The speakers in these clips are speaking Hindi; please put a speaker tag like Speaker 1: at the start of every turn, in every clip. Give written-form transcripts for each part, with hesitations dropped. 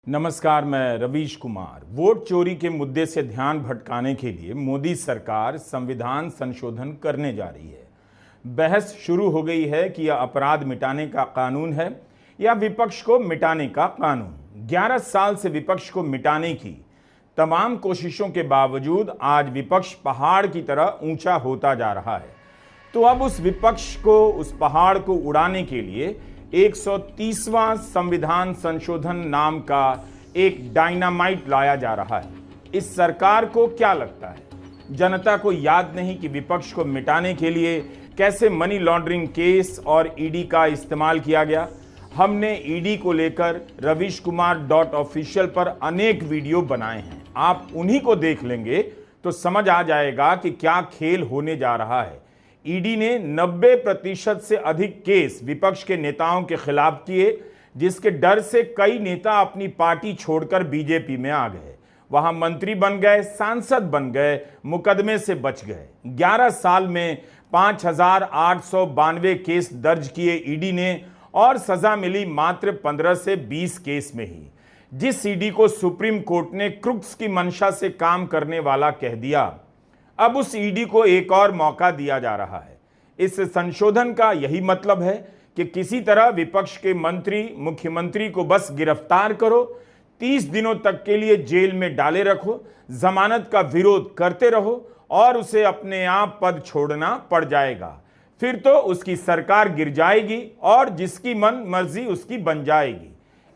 Speaker 1: नमस्कार, मैं रवीश कुमार। वोट चोरी के मुद्दे से ध्यान भटकाने के लिए मोदी सरकार संविधान संशोधन करने जा रही है। बहस शुरू हो गई है कि यह अपराध मिटाने का कानून है या विपक्ष को मिटाने का कानून। 11 साल से विपक्ष को मिटाने की तमाम कोशिशों के बावजूद आज विपक्ष पहाड़ की तरह ऊंचा होता जा रहा है। तो अब उस विपक्ष को, उस पहाड़ को उड़ाने के लिए 130वां संविधान संशोधन नाम का एक डायनामाइट लाया जा रहा है। इस सरकार को क्या लगता है, जनता को याद नहीं कि विपक्ष को मिटाने के लिए कैसे मनी लॉन्ड्रिंग केस और ईडी का इस्तेमाल किया गया। हमने ईडी को लेकर ravishkumar.official पर अनेक वीडियो बनाए हैं। आप उन्हीं को देख लेंगे तो समझ आ जाएगा कि क्या खेल होने जा रहा है। ईडी ने 90% से अधिक केस विपक्ष के नेताओं के खिलाफ किए, जिसके डर से कई नेता अपनी पार्टी छोड़कर बीजेपी में आ गए। वहां मंत्री बन गए, सांसद बन गए, मुकदमे से बच गए। 11 साल में 5,892 केस दर्ज किए ईडी ने और सजा मिली मात्र 15 से 20 केस में ही। जिस ईडी को सुप्रीम कोर्ट ने क्रुक्स की मंशा से काम करने वाला कह दिया, अब उस ईडी को एक और मौका दिया जा रहा है। इस संशोधन का यही मतलब है कि किसी तरह विपक्ष के मंत्री, मुख्यमंत्री को बस गिरफ्तार करो, 30 दिनों तक के लिए जेल में डाले रखो, जमानत का विरोध करते रहो और उसे अपने आप पद छोड़ना पड़ जाएगा। फिर तो उसकी सरकार गिर जाएगी और जिसकी मन मर्जी उसकी बन जाएगी।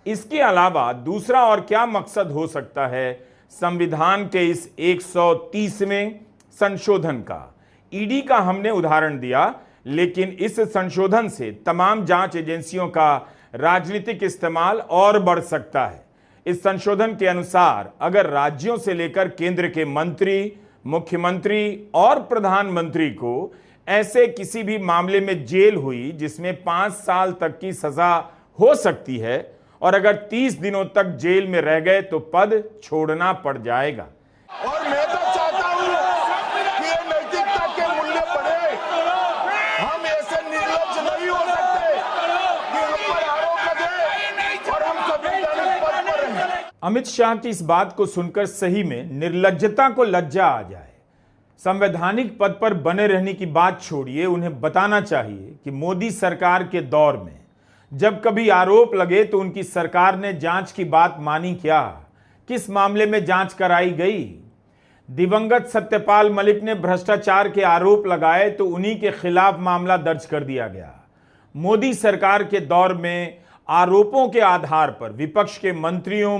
Speaker 1: इसके अलावा दूसरा और क्या मकसद हो सकता है संविधान के इस 130वें संशोधन का? ईडी का हमने उदाहरण दिया, लेकिन इस संशोधन से तमाम जांच एजेंसियों का राजनीतिक इस्तेमाल और बढ़ सकता है। इस संशोधन के अनुसार अगर राज्यों से लेकर केंद्र के मंत्री, मुख्यमंत्री और प्रधानमंत्री को ऐसे किसी भी मामले में जेल हुई जिसमें 5 साल तक की सजा हो सकती है और अगर 30 दिनों तक जेल में रह गए तो पद छोड़ना पड़ जाएगा।
Speaker 2: और मैं तो चाहता हूं कि ये नैतिकता के मूल्य बढ़े। हम ऐसे निर्लज्ज नहीं हो सकते कि हम पर आरोप लगे और हम संवैधानिक पद पर रहें।
Speaker 1: अमित शाह की इस बात को सुनकर सही में निर्लज्जता को लज्जा आ जाए। संवैधानिक पद पर बने रहने की बात छोड़िए, उन्हें बताना चाहिए कि मोदी सरकार के दौर में जब कभी आरोप लगे तो उनकी सरकार ने जांच की बात मानी क्या? किस मामले में जांच कराई गई? दिवंगत सत्यपाल मलिक ने भ्रष्टाचार के आरोप लगाए तो उन्हीं के खिलाफ मामला दर्ज कर दिया गया। मोदी सरकार के दौर में आरोपों के आधार पर विपक्ष के मंत्रियों,